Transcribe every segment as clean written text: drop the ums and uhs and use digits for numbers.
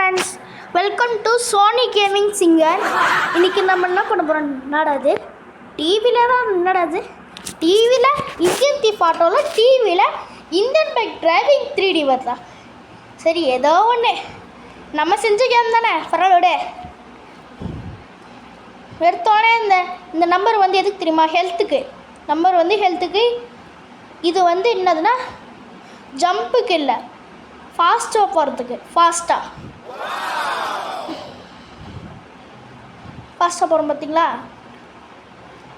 Friends, welcome to Sony gaming singer. இன்றைக்கி நம்ம என்ன பண்ண போகிறோம்? என்னடாது டிவியில் தான் என்னடாது டிவியில் இந்தியன் தீஃப் ஆட்டோவில் டிவியில் இந்தியன் பைக் டிரைவிங் 3D வருதா? சரி, ஏதோ ஒன்று நம்ம செஞ்ச கேம் தானே, பரவாயில்ல. எடுத்தோடனே இந்த நம்பர் வந்து எதுக்கு தெரியுமா? ஹெல்த்துக்கு. நம்பர் வந்து ஹெல்த்துக்கு. இது வந்து என்னதுன்னா ஜம்புக்கு இல்லை, ஃபாஸ்ட்டாக போகிறதுக்கு. ஃபாஸ்ட்டாக போகிறோம் பார்த்தீங்களா?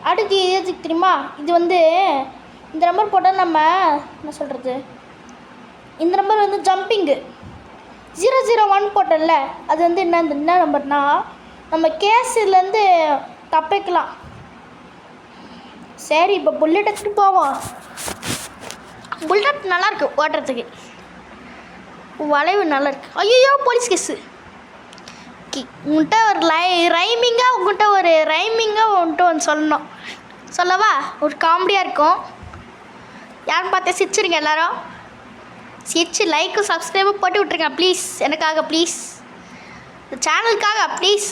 அடுத்து எதுக்கு தெரியுமா? இது வந்து இந்த நம்பர் போட்டால் நம்ம என்ன சொல்கிறது, இந்த நம்பர் வந்து ஜம்பிங்கு. 001 போட்டோம்ல, அது வந்து என்ன நம்பர்னா நம்ம கேஸுலேருந்து தப்பிக்கலாம். சரி, இப்போ புல்லட் எடுத்துகிட்டு போவோம். புல்லட் நல்லாயிருக்கு ஓட்டுறதுக்கு, வளைவு நல்லாயிருக்கு. ஐயோ, போலீஸ் கேஸு. உங்கள்கிட்ட ஒரு உங்கள்கிட்ட ஒரு ரைமிங்காக உன்ட்டு ஒன்று சொல்லணும். சொல்லவா? ஒரு காமெடியாக இருக்கும். யாரும் பார்த்தா சிரிச்சிருங்க எல்லாரும். சிரிச்சு லைக்கும் சப்ஸ்கிரைபும் போட்டு விட்ருங்க ப்ளீஸ். எனக்காக ப்ளீஸ், இந்த சேனலுக்காக ப்ளீஸ்.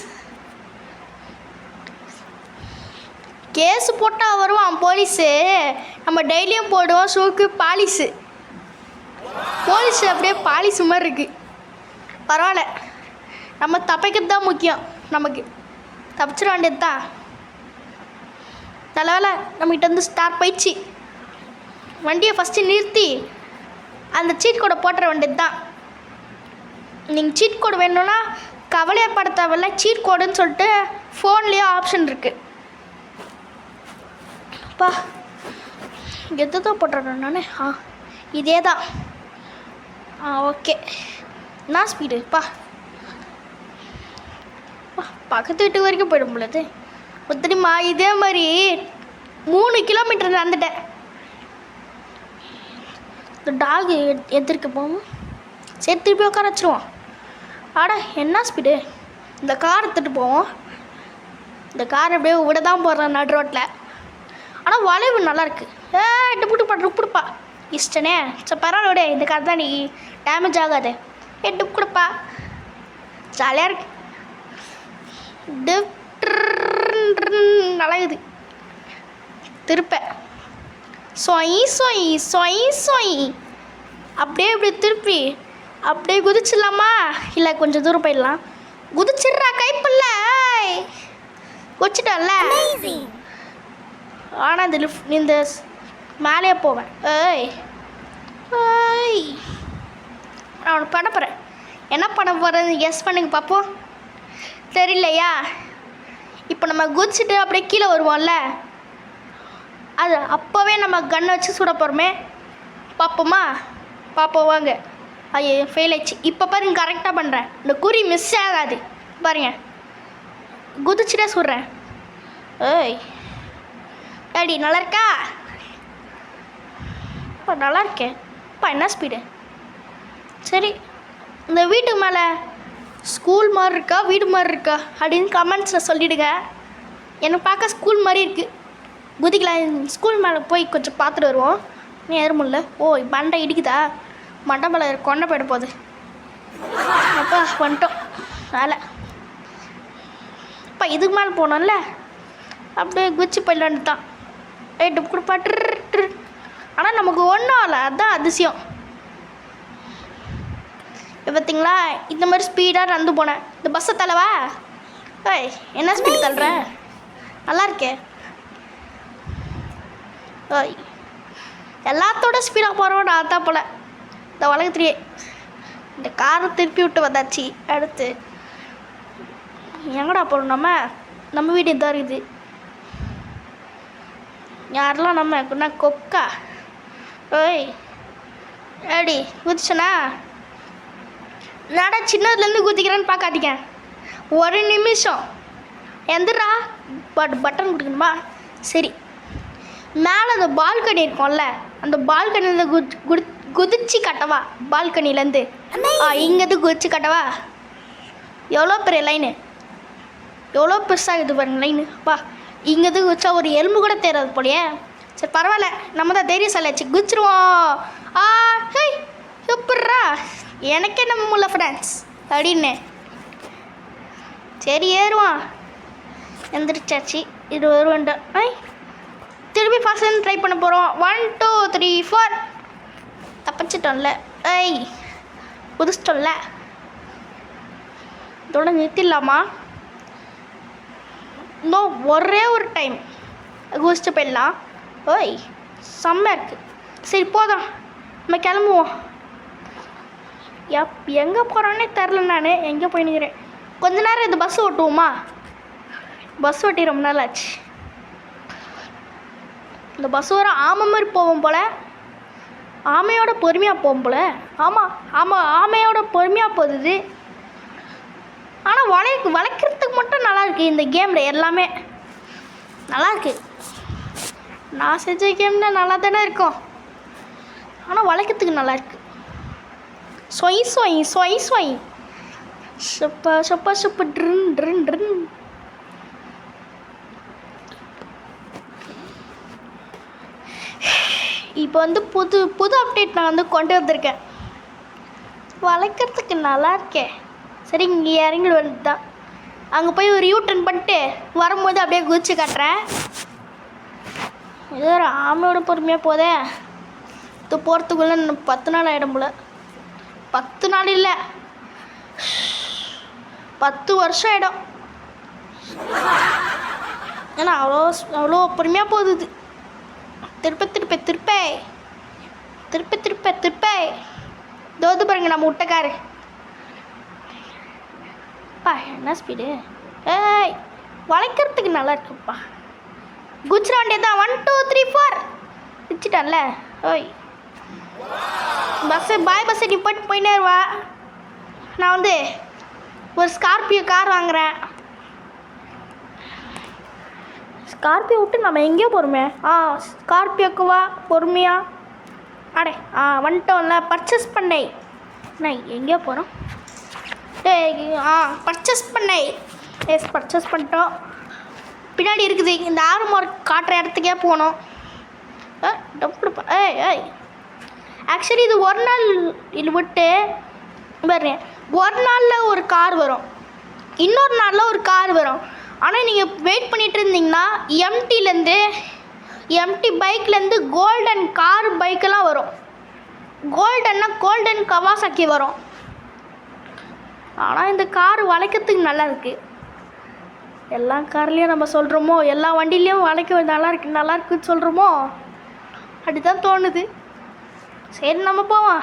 கேஸு போட்டால் வருவான் போலீஸு. நம்ம டெய்லியும் போடுவோம் ஷூக்கு பாலிஸு. போலீஸு அப்படியே பாலிஸு மாதிரி இருக்குது. பரவாயில்ல, நம்ம தப்பிக்கிறது தான் முக்கியம். நமக்கு தப்பிச்சிட வேண்டியது தான். நல்ல வேலை நம்மகிட்ட வந்து ஸ்டார்ட் போயிடுச்சு. வண்டியை ஃபஸ்ட்டு நிறுத்தி அந்த சீட் கோடை போட்டுற வேண்டியது தான். நீங்கள் சீட் கோடு வேணும்னா கவலையப்பட தேவையில்ல. சீட் கோடுன்னு சொல்லிட்டு ஃபோன்லேயே ஆப்ஷன் இருக்குது. அப்பா, எது தான் போட்டுறேன் நான். இதே தான். ஓகே. என்ன ஸ்பீடுப்பா, பக்கத்து வீட்டு வரைக்கும் போயிடும் பொழுது தெரியுமா? இதே மாதிரி 3 கிலோமீட்டர் நடந்துட்டேன். இந்த டாகு எதிர்க்க போவோம். சரி, திருப்பி உட்கார வச்சுருவோம். ஆடா, என்ன ஸ்பீடு! இந்த கார் எடுத்துகிட்டு போவோம். இந்த கார் அப்படியே விட தான் போடுறேன் நடு ரோட்டில். ஆனால் வளைவு நல்லாயிருக்கு. டுப்புடுப்பா இஷ்டனே. சரி, பரவாயில்ல விட. இந்த கார் தான் நீ டேமேஜ் ஆகாது. டுப்பு கொடுப்பா, ஜாலியாக இருக்கு. நல்லாகுது. திருப்ப சொய் அப்படியே இப்படி திருப்பி அப்படியே குதிச்சிடலாமா? இல்லை, கொஞ்சம் தூரம் போயிடலாம். குதிச்சிட்றா, கைப்பில்ல குதிச்சிட்டல. ஆனால் இந்த மேலே போவேன். நான் உனக்கு பண்ண போகிறேன். என்ன பண்ண போகிறேன்னு கெஸ் பண்ணுங்க பார்ப்போம். தெரியலையா? இப்போ நம்ம குதிச்சுட்டு அப்படியே கீழே வருவோம்ல, அது அப்போவே நம்ம கன்னை வச்சு சுட போகிறோமே. பார்ப்போமா? பார்ப்போம் வாங்க. ஐயோ, ஃபெயில் ஆயிடுச்சு. இப்போ பாருங்க, கரெக்டாக பண்ணுறேன். இந்த குறி மிஸ் ஆகாது பாருங்க. குதிச்சுட்டே சுடுறேன். ஏடி, நல்லா இருக்கா? இப்போ நல்லா இருக்கேன். இப்போ என்ன ஸ்பீடு! சரி, இந்த வீட்டுக்கு மேலே ஸ்கூல் மாதிரி இருக்கா, வீடு மாதிரி இருக்கா அப்படின்னு கமெண்ட்ஸில் சொல்லிவிடுங்க. எனக்கு பார்க்க ஸ்கூல் மாதிரி இருக்குது. குதிக்கலாம். ஸ்கூல் மேலே போய் கொஞ்சம் பார்த்துட்டு வருவோம். நீ ஏற முடியல. மண்டை இடிக்குதா? மண்டை மேலே கொண்டை போயிட போகுது. அப்பா வந்துட்டோம் மேலே. அப்பா இதுக்கு மேலே போனோம்ல, அப்படியே குதிச்சு போயிடலான்னு தான். டுப்பு கொடுப்பாட்டு. ஆனால் நமக்கு ஒன்றும் இல்லை, அதுதான் அதிசயம். பார்த்தீங்களா? இந்த மாதிரி ஸ்பீடாக நடந்து போனேன். இந்த பஸ்ஸை தள்ளவா? என்ன ஸ்பீடு தள்ளுற? நல்லா இருக்கே. எல்லாத்தோட ஸ்பீடாக போகிறோம் நான் தான் போல. இந்த உலகத்திலேயே இந்த காரை திருப்பி விட்டு வந்தாச்சு. அடுத்து எங்கடா போகிறோம்? நம்ம வீடு இதாக இருக்குது. யாரெல்லாம் நம்ம கொக்கா? ஏடி குதிச்சனா? நாடா சின்னதுலேருந்து குதிக்கிறேன்னு பார்க்காதீங்க. ஒரு நிமிஷம் எந்திரா. பட்டன் கொடுக்கணுமா? சரி, மேலே அந்த பால்கனி இருக்கும்ல, அந்த பால்கனிலேருந்து குதிச்சு கட்டவா? பால்கனிலேருந்து இங்கேருந்து குதிச்சு கட்டவா? எவ்வளோ பெரிய லைனு, எவ்வளோ பெருசாகுது பாருங்க லைனு. இங்கேருந்து குதிச்சா ஒரு எலும்பு கூட தெரியாது போலையே. சரி, பரவாயில்ல, நம்ம தான் தைரியசாலியாச்சு. குதிச்சிருவோம். எப்பட்றா? எனக்கே நம்ம முடியல ஃப்ரெண்ட்ஸ். அப்படின்னு. சரி ஏறுவான். எந்திரிச்சாச்சு. இது வருவான்டா. திருப்பி ஃபர்ஸ்ட் ட்ரை பண்ண போகிறோம். 1 2 3 4. தப்பிச்சிட்டோம்ல. புதுச்சிட்டோம்ல. இதோட நிறுத்திடலாமா? இன்னும் ஒரே ஒரு டைம் குதிச்சுட்டு போயிடலாம். செம்மையாக இருக்குது. சரி போதும், நம்ம கிளம்புவோம். எங்கே போகிறானே தெரில. நான் எங்கே போய் நிற்கிறேன். கொஞ்ச நேரம் இந்த பஸ் ஓட்டுவோமா? பஸ் ஓட்டி ரொம்ப நாள் ஆச்சு. இந்த பஸ் வர ஆமை மாதிரி போவோம் போல். ஆமையோட பொறுமையாக போகும் போல். ஆமாம் ஆமையோட பொறுமையாக போகுது. ஆனால் வளைக்கிறதுக்கு மட்டும் நல்லாயிருக்கு. இந்த கேமில் எல்லாமே நல்லாயிருக்கு. நான் செஞ்ச கேமில் நல்லா தானே இருக்கும். ஆனால் வளைக்கிறதுக்கு நல்லாயிருக்கு. சொய் சொய் சொய் சொய் சப்பா சப்பா சப்பா ட்ரின் ட்ரின் ட்ரின். இப்போ வந்து புது அப்டேட் நான் வந்து கொண்டு வந்திருக்கேன். வளைக்கிறதுக்கு நல்லா இருக்கேன். சரி, இங்கே இறங்கி வந்து தான் அங்கே போய் ஒரு யூட்டன் பண்ணிட்டு வரும்போது அப்படியே குதிச்சு காட்டுறேன். ஏதோ ஒரு ஆமையோட பொறுமையாக போதே. இது போகிறதுக்குள்ளே 10 நாள் ஆகிடும் போல். 10 நாள் இல்லை, 10 வருஷம் ஆகிடும். ஏன்னா அவ்வளோ பொறுமையாக போகுது. திருப்ப தோது பாருங்க நம்ம விட்டக்காரு. என்ன ஸ்பீடு. வளைக்கிறதுக்கு நல்லா இருக்குப்பா. குஜ்ரா வண்டியை தான் 1 2 3 4 வச்சுட்டான்ல. பஸ்ஸை நீ போயிட்டே வா. நான் வந்து ஒரு ஸ்கார்பியோ கார் வாங்குகிறேன். ஸ்கார்பியோ விட்டு நம்ம எங்கேயோ போகிறோமே. ஸ்கார்பியோக்கு வா பொறுமையாக. வந்துட்டோம்ல. பர்ச்சேஸ் பண்ணை. நான் எங்கேயோ போகிறோம். பர்ச்சேஸ் பண்ணை. பர்ச்சேஸ் பண்ணிட்டோம். பின்னாடி இருக்குது. இந்த ஆறு மார்க் காட்டுற இடத்துக்கே போகணும். ஆக்சுவலி இது ஒரு நாள் இது விட்டு பாருங்க. ஒரு நாளில் ஒரு கார் வரும், இன்னொரு நாளில் ஒரு கார் வரும். ஆனால் நீங்கள் வெயிட் பண்ணிகிட்டு இருந்தீங்கன்னா எம்டி பைக்லேருந்து கோல்டன் கார் பைக்கெல்லாம் வரும். கோல்டன் கவாசாக்கி வரும். ஆனால் இந்த கார் வளைக்கிறதுக்கு நல்லா இருக்குது. எல்லா கார்லேயும் நம்ம சொல்கிறோமோ, எல்லா வண்டிலையும் வளைக்க நல்லா இருக்குன்னு சொல்கிறோமோ, அப்படி தான் தோணுது. சரி நம்ம போவோம்.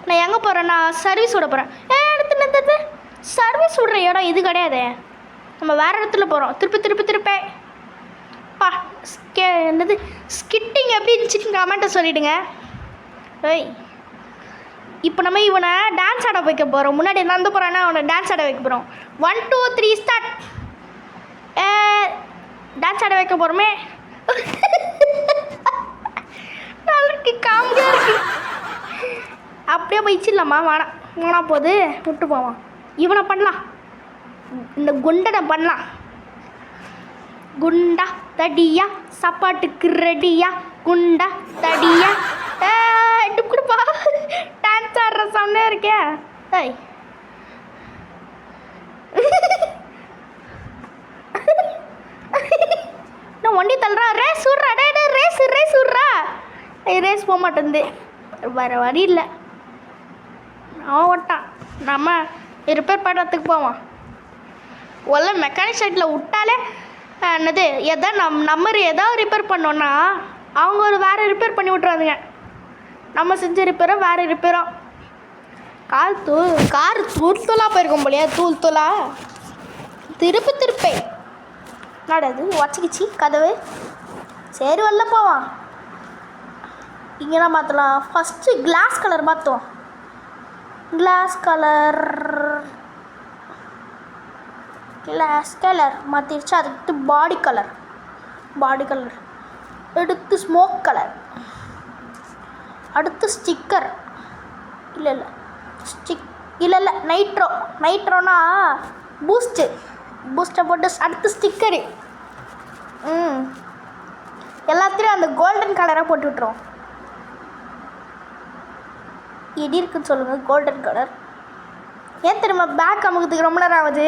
நான் எங்கே போகிறேன்? நான் சர்வீஸ் விட போகிறேன். எடுத்து சர்வீஸ் விடுற இடம் இது கிடையாது. நம்ம வேறு இடத்துல போகிறோம். திருப்ப என்னது ஸ்கிட்டிங் எப்படி இருந்துச்சுன்னு கமெண்ட்டை சொல்லிவிடுங்க. இப்போ நம்ம இவனை டான்ஸ் ஆட வைக்க போகிறோம். முன்னாடி நடந்து போகிறான்னா அவனை டான்ஸ் ஆட வைக்க போகிறோம். 1 2 3 ஸ்டார்ட். டான்ஸ் ஆட வைக்க போகிறோமே. நாளைக்கு காமெடியாக இருக்கு. அப்படியே போயிடுச்சிடலாமா? வேணா போது விட்டு போவான். இவனை பண்ணலாம். இந்த குண்டனை பண்ணலாம். குண்டா தடியா சாப்பாட்டுக்கு ரெடியா. குண்டா தடியா கொடுப்பா. டான்ஸ் ஆடுற சவுண்டே இருக்கே. நான் வண்டி தள்ளுறா. ரேஸ் விட்றா. ரேஸ் விட்றா. ரேஸ் போக மாட்டேங்குது. வேறு வழி இல்லை. அவன் ஓட்டான். நம்ம ரிப்பேர் பண்ணுறதுக்கு போவான். ஒல்ல மெக்கானிக் சைட்டில் விட்டாலே என்னது நம்ம எதாவது ரிப்பேர் பண்ணோன்னா அவங்க ஒரு வேறு ரிப்பேர் பண்ணி விட்றாதுங்க. நம்ம செஞ்ச ரிப்பேரோ வேறு ரிப்பேரோ. கார் தூளாக போயிருக்கோம் போலையா. தூளா திருப்பை நடது உடச்சிக்கிச்சு கதவு. சரி வரல போவான். இங்கெல்லாம் மாற்றலாம். ஃபஸ்ட்டு கிளாஸ் கலர் மாற்றுவோம். கிளாஸ் கலர் மாற்றிடுச்சு. அதுக்கு பாடி கலர் எடுத்து ஸ்மோக் கலர். அடுத்து ஸ்டிக்கர். இல்லை நைட்ரோனா பூஸ்ட்டை போட்டு அடுத்து ஸ்டிக்கரு. எல்லாத்துலேயும் அந்த கோல்டன் கலராக போட்டு விட்ருவோம். எடி இருக்குன்னு சொல்லுங்கள். கோல்டன் கலர் ஏன் தெரியுமா பேக் அமுக்கிறதுக்கு ரொம்ப நேரம் ஆகுது?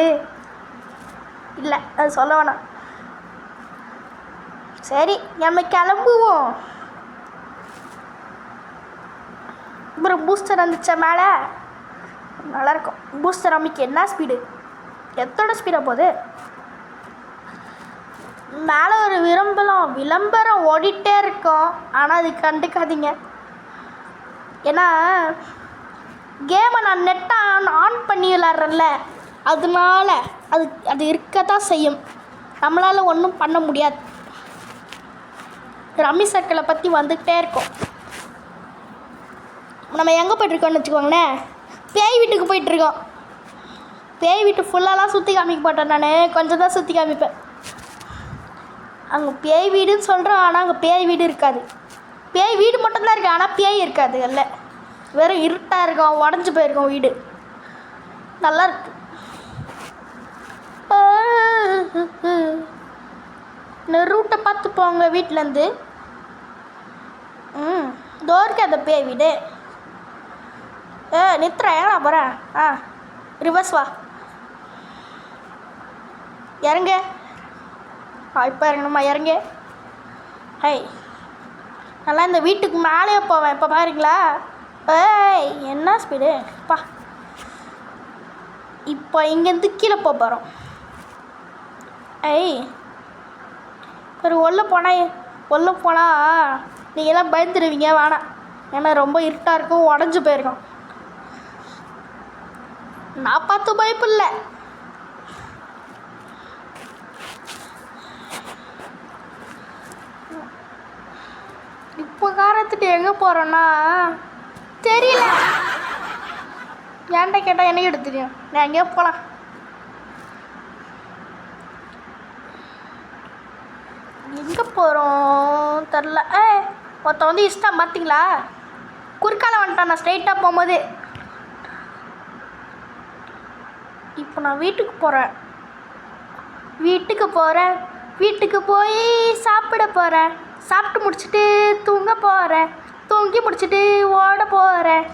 இல்லை, அது சொல்ல வேணாம். சரி, நம்ம கிளம்புவோம். அப்புறம் பூஸ்டர் வந்துச்சா மேலே? நல்லாயிருக்கும். பூஸ்டர் அம்மிக்கு என்ன ஸ்பீடு, எத்தோட ஸ்பீடாக போகுது? மேலே ஒரு விளம்பரம் ஓடிட்டே இருக்கும். ஆனால் அது கண்டுக்காதீங்க. ஏன்னா கேமை நான் நெட்டை ஆன் பண்ணி விளாட்றேன்ல, அதனால அது இருக்கத்தான் செய்யும். நம்மளால் ஒன்றும் பண்ண முடியாது. ரம்மி சர்க்கிளை பற்றி வந்துக்கிட்டே இருக்கும். நம்ம எங்கே போய்ட்டுருக்கோம்னு வச்சுக்கோங்களேன், பேய் வீட்டுக்கு போயிட்டுருக்கோம். பேய் வீட்டு ஃபுல்லாலாம் சுற்றி காமிக்க மாட்டேன், நான் கொஞ்சம் தான் சுற்றி காமிப்பேன். அங்கே பேய் வீடுன்னு சொல்கிறோம், ஆனால் அங்கே பேய் வீடு இருக்காது. பேய் வீடு மட்டும்தான் இருக்குது, ஆனால் பேய் இருக்காது. இல்லை, வெறும் இருட்டாக இருக்கும், உடஞ்சி போயிருக்கோம் வீடு. நல்லா இருக்கு. இந்த ரூட்டை பார்த்து போங்க வீட்டிலேருந்து. தோருக்கு அந்த பேய் வீடு. நித்ரா ஏன்னா போகிறேன். ரிவர்ஸ் வா, இறங்க. இப்போ இறங்கணுமா? இறங்க. ஹை, நல்லா இந்த வீட்டுக்கு மேலேயே போவேன். இப்போ பாருங்களா? என்ன ஸ்பீடு பா. இப்போ இங்கேருந்து கீழே போகிறோம். ஒரு உள்ளே போனால் நீங்கள்லாம் பயந்துடுவீங்க. வேணாம், ஏன்னா ரொம்ப இருட்டாக இருக்கும், உடஞ்சி போயிருக்கோம். நான் பார்த்து பயப்பில்லை. இப்போ காரத்துட்டு எங்கே போகிறோன்னா தெரியல. ஏன்டா கேட்டால் எனக்கு எடுத்து தெரியும். நான் எங்கேயோ போகலாம். எங்கே போகிறோம் தெரில. ஒருத்த வந்து இஷ்டம் பார்த்தீங்களா? குறுக்கால வந்துட்டான். நான் ஸ்ட்ரைட்டாக போகும்போது. இப்போ நான் வீட்டுக்கு போய் சாப்பிட போகிறேன். சாப்பிட்டு முடிச்சுட்டு தூங்க போகிறேன். தூங்கி முடிச்சுட்டு ஓட போகிறேன்.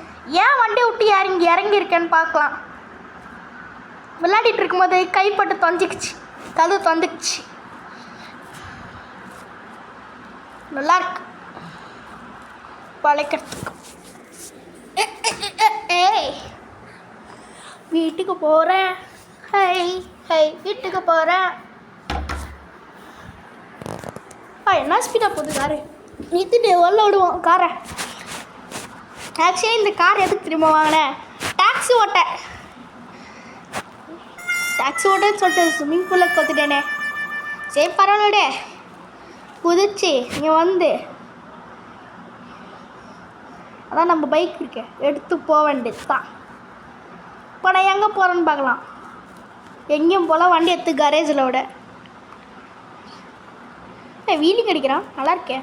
ஏன் வண்டி விட்டு இறங்கியிருக்கேன்னு பார்க்கலாம். விளையாடிட்டு இருக்கும்போது கைப்பட்டு தொஞ்சிக்கிச்சு, கது தொந்துக்குச்சு. நல்லாயிருக்கு பழைக்கிறதுக்கு. வீட்டுக்கு போகிறேன். வீட்டுக்கு போகிறேன். என்ன ஸ்பீடாக போகுது காரு. நிறுத்திட்டு உள்ள விடுவோம் காரை. ஆக்சுவலி இந்த கார் எதுக்கு திரும்ப வாங்கினேன்? டாக்ஸி ஓட்டன்னு சொல்லிட்டு ஸ்விம்மிங் பூலில் கொத்துட்டேனே. சரி பரவாயில்லடே, குதிச்சு இங்கே வந்து அதான் நம்ம பைக் இருக்கு, எடுத்து போக வேண்டியது தான். இப்போ நான் எங்கே போகிறேன்னு பார்க்கலாம். எங்கேயும் போல் வண்டி எடுத்து கரேஜில் விட. வீலிங் அடிக்கிறான், நல்லா இருக்கே.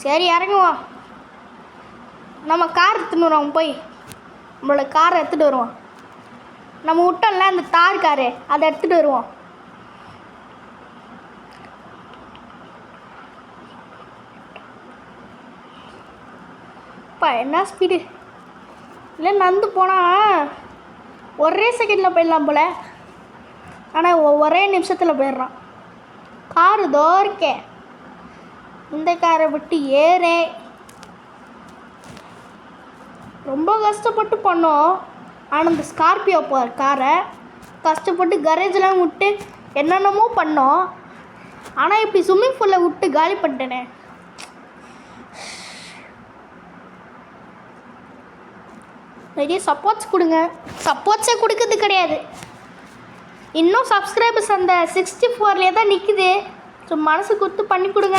சரி இறங்குவோம். நம்ம கார் எடுத்துன்னு வருவோம். போய் நம்மளோட காரை எடுத்துகிட்டு வருவோம். நம்ம விட்டோம்ல அந்த தார் காரு, அதை எடுத்துகிட்டு வருவோம். என்ன ஸ்பீடு இல்லை. நடந்து போனால் ஒரே செகண்டில் போயிடலாம் போல், ஆனால் ஒரே நிமிஷத்தில் போயிடுறான். காரு தோற்கே. இந்த காரை விட்டு ஏறே ரொம்ப கஷ்டப்பட்டு பண்ணோம். ஆனால் இந்த ஸ்கார்பியோ காரை கஷ்டப்பட்டு கரேஜெலாம் விட்டு என்னென்னமோ பண்ணோம். ஆனால் இப்படி ஸ்விம்மிங் பூலில் விட்டு காலி பண்ணிட்டேனே. நிறைய சப்போர்ட்ஸ் கொடுங்க. சப்போர்ட்ஸே கொடுக்கறது கிடையாது. இன்னும் சப்ஸ்கிரைபர்ஸ் அந்த 64 தான் நிற்குது. ஸோ மனசு கொடுத்து பண்ணி கொடுங்க.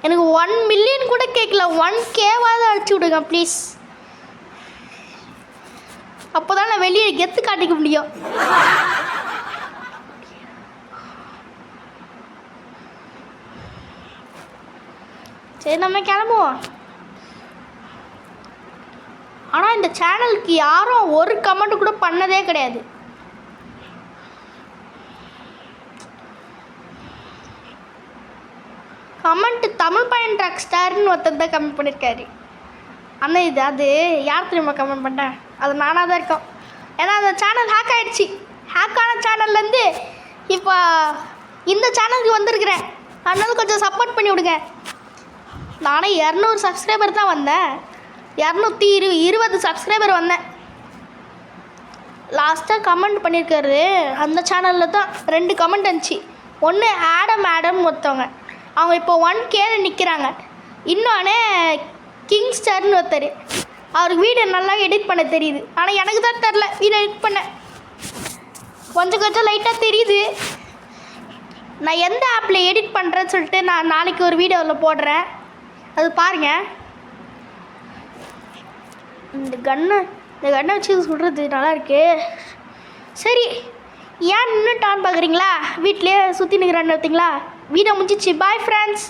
எனக்கு 1 மில்லியன் கூட கேட்கல, 1Kவாவது அடிச்சு விடுங்க ப்ளீஸ். அப்போ தான் நான் வெளியே கெத்து காட்டிக்க முடியும். சரி நம்ம கிளம்புவோம். ஆனால் இந்த சேனலுக்கு யாரும் ஒரு கமெண்ட் கூட பண்ணதே கிடையாது. கமெண்ட் தமிழ் பையன் ட்ரக் ஸ்டார்னு ஒருத்தர் தான் கமெண்ட் பண்ணியிருக்காரு. அண்ணன் இது அது யார் தெரியுமா கமெண்ட் பண்ணேன்? அது நானாக தான் இருக்கோம். ஏன்னா அந்த சேனல் ஹேக் ஆகிடுச்சி. ஹேக் ஆன சேனல்லேருந்து இப்போ இந்த சேனலுக்கு வந்திருக்கிறேன். அதனால கொஞ்சம் சப்போர்ட் பண்ணி விடுங்க. நானே 200 சப்ஸ்கிரைபர் தான் வந்தேன். 220 சப்ஸ்கிரைபர் வந்தேன். லாஸ்ட்டாக கமெண்ட் பண்ணியிருக்காரு அந்த சேனலில் தான் 2 கமெண்ட் இருந்துச்சு. ஒன்று ஆடம் ஒருத்தவங்க, அவங்க இப்போ 1K நிற்கிறாங்க. இன்னொன்று கிங்ஸ்டர்னு ஒருத்தர், அவருக்கு வீடியோ நல்லா எடிட் பண்ண தெரியுது. ஆனால் எனக்கு தான் தெரில வீடியோ எடிட் பண்ண. கொஞ்சம் லைட்டாக தெரியுது. நான் எந்த ஆப்பில் எடிட் பண்ணுறேன்னு சொல்லிட்டு நான் நாளைக்கு ஒரு வீடியோவில் போடுறேன், அது பாருங்கள். இந்த கன்னை வச்சு சொல்கிறது நல்லாயிருக்கு. சரி, ஏன் நின்றுட்டான்னு பார்க்குறீங்களா? வீட்டிலே சுற்றி நிற்கிறான்னு பார்த்தீங்களா? வீடியோ முடிஞ்சிச்சு. Bye friends.